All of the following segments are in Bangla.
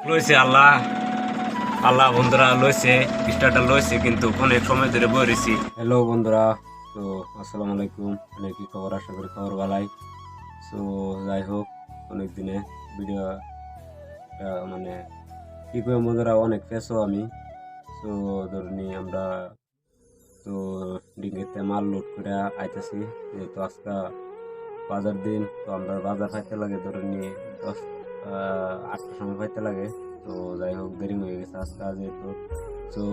লইছে আল্লাহ আল্লাহ বন্ধুরা লইছে স্টারটা লইছে কিন্তু অনেক সময় ধরে বইরেছি। হ্যালো বন্ধুরা, তো আসসালামু আলাইকুম। কি খবর? আশা করি খবর ভালাই। তো যাই হোক, অনেক দিনে ভিডিও মানে কি করে বন্ধুরা, অনেক ফেসো আমি। তো ধরুন আমরা তো ডিঙ্গিতে মাল লোড করে আইতেছি, যেহেতু আজকে বাজার দিন। তো আমরা বাজার খাইতে লাগে ধরুন 8টার সময় খাইতে লাগে। তো যাই হোক, দেরি হয়ে গেছে আজকে যেহেতু। তো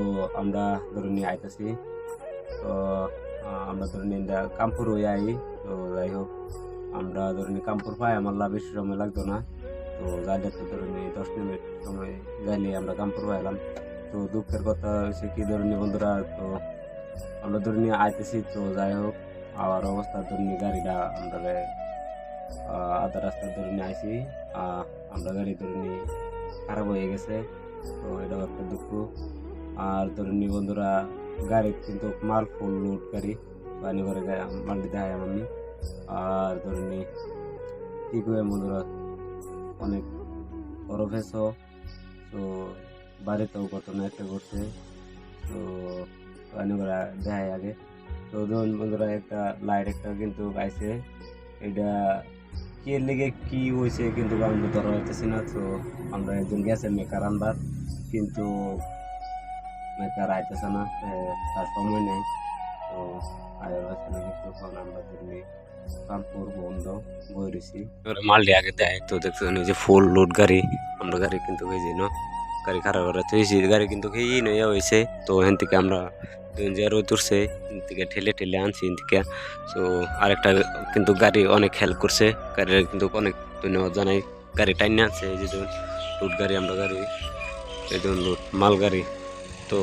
আমরা ধরুন আইতেছি। তো আমরা ধরুন কামপুর হয়ে আই। তো যাই হোক, আমরা ধরুন কামপুর পাই আমার বেশি সময় লাগতো না। তো যাইলে তো ধরুন 10 মিনিট সময় যাইলে আমরা কামপুর পাইলাম। তো দুঃখের কথা হচ্ছে কি ধরুন বন্ধুরা, তো আমরা ধরুন আইতেছি। তো যাই হোক, আমার অবস্থা ধরুন গাড়িটা আমরা আধা রাস্তা ধরুন আইছি। আমরা গাড়ি ধরুন খারাপ হয়ে গেছে। তো এটাও একটা দুঃখ। আর ধরুন বন্ধুরা, গাড়ি কিন্তু মাল ফুল লোড গাড়ি পানি করে মালটি দেয় আমি। আর ধরুন কি করে বন্ধুরা, অনেক বড় ফেসো। তো বাড়িতেও ঘটনা একটা ঘটছে। তো পানি করে দেয় আগে। তো ধরুন বন্ধুরা, একটা লাইট একটা কিন্তু আইছে, এটা কি এর লেগে কি হয়েছে কিন্তু আমি ধরা হইতেছি না। তো আমরা একজন গেছে মেকার আনবার, কিন্তু মেকার আইতেছে না, তার সময় নেই। তো আয়ের হচ্ছে না, কিন্তু তখন আমরা ধরুন কামপুর বন্ধ বইরেছি। মালটি আগে দেয়। তো দেখতে যে ফুল লোড গাড়ি, আমরা গাড়ি কিন্তু গাড়ি খারাপ করা হয়েছে, গাড়ি কিন্তু নইয়া হয়েছে। তো এখান থেকে আমরা জিয়ারও তুলছে, থেকে ঠেলে ঠেলে আনছি এখান থেকে। তো আরেকটা কিন্তু গাড়ি অনেক হেল্প করছে, গাড়ির কিন্তু অনেক ধন্যবাদ জানাই। গাড়ি টাইনে আছে, এই যে লোড গাড়ি, আমরা গাড়ি এই ধরুন লোড মাল গাড়ি। তো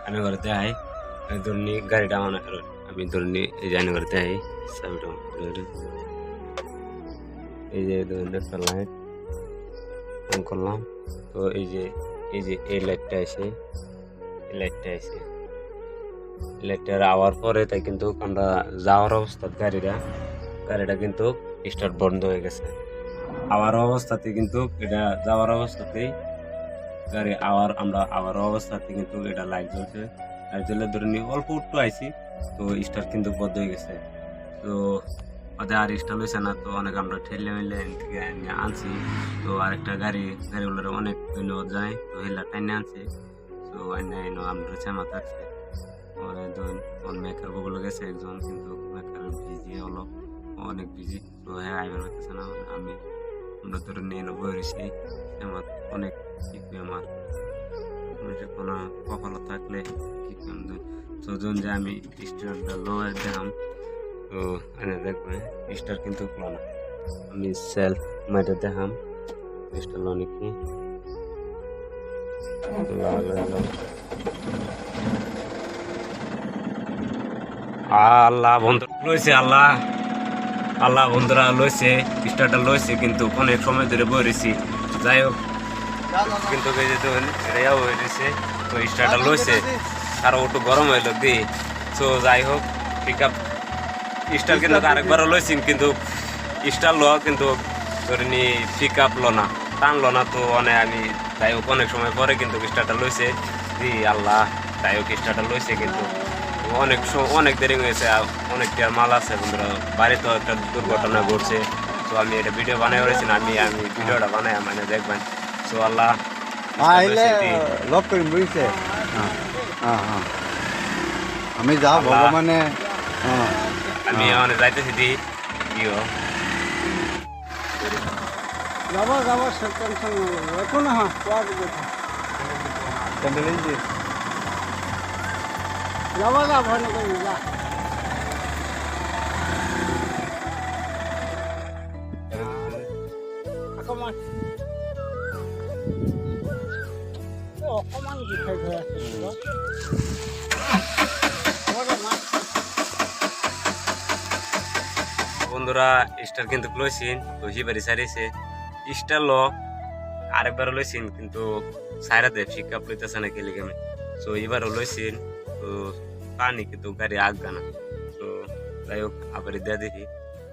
আনে করতে হয় ধরুন গাড়িটা মানে আমি ধরুন এই যে আনে করতে হয় এই যে ধরুন একটা লাইট অন করলাম। তো এই যে এই লাইটটা এসে লাইটটা আওয়ার পরে তাই কিন্তু আমরা যাওয়ার অবস্থা গাড়িটা কিন্তু স্টার্ট বন্ধ হয়ে গেছে। আওয়ার অবস্থাতে কিন্তু এটা যাওয়ার অবস্থাতেই গাড়ি আমরা আওয়ার অবস্থাতে কিন্তু এটা লাইট জ্বলছে। লাইট জ্বলে ধরে নিয়ে অল্প একটু আইছি, তো স্টার্ট কিন্তু বন্ধ হয়ে গেছে। তো ওদের আর স্টার্ট হয়েছে না। তো অনেক আমরা ঠেলে মেলে থেকে আনছি। তো আরেকটা গাড়িগুলোর অনেক ধন্যবাদ জানাই। তো হেলা টাইনে আনছি। তো আমরা চামা থাকছে মেকার গুলো গেছে একজন, কিন্তু মেকার বিজি হলো, অনেক বিজি। তো হ্যাঁ আইবার হইতেছে না। আমরা ধরে নিয়ে বইছি আমার অনেক আমার কোনো কপাল থাকলে কি সুজন যে আমি স্টারটা লো দেখলাম। তো এনে দেখবে স্টার কিন্তু লো না, আমি সেলফ মাইটা দেখাম স্টার লো নাকি। আল্লাহ বন্ধু লইছে, আল্লাহ বন্ধুরা লইছে স্টারটা লইছে, কিন্তু অনেক সময় ধরে বইরেছি। যাই হোক, কিন্তু এটাও হয়েছে। তো স্টারটা লইছে আরো একটু গরম হইলো দি। তো যাই হোক, পিক আপ স্টার কিন্তু আরেকবারও লইছি, কিন্তু স্টার লো কিন্তু ধরিনি পিক আপ লো না, টানলো না। তো আমি যাই হোক অনেক সময় পরে কিন্তু স্টারটা লইছে দি আল্লাহ। যাই হোক স্টারটা লইছে, কিন্তু অনেক দেরি হয়েছে। অনেকটা মাল আছে বন্ধুরা, বাড়িতেও একটা দুর্ঘটনা ঘটছে। তো আমি এটা ভিডিও বানাই করেছি না, আমি ভিডিওটা বানাই মানে দেখবেন। তো আল্লাহ আমি যাও ভগবানে আমি মানে যাইতেছি দি ইও যাবো টেনশন এখন হ্যাঁ যাবো যা ভয় না করি যা। অকমান বিষয় ধরে আসছিল বন্ধুরা, স্টার কিন্তু লইছিন। তো হিবারি সারিছে স্টার ল আরেকবার লইছিন, কিন্তু সাইরাতে পিক আপ লইতেছে না কেলে গেমে। তো এবারও লইছিন, তো পানি কিন্তু গাড়ি আগা না। তো যাই হোক আবার দেয়া দেখি।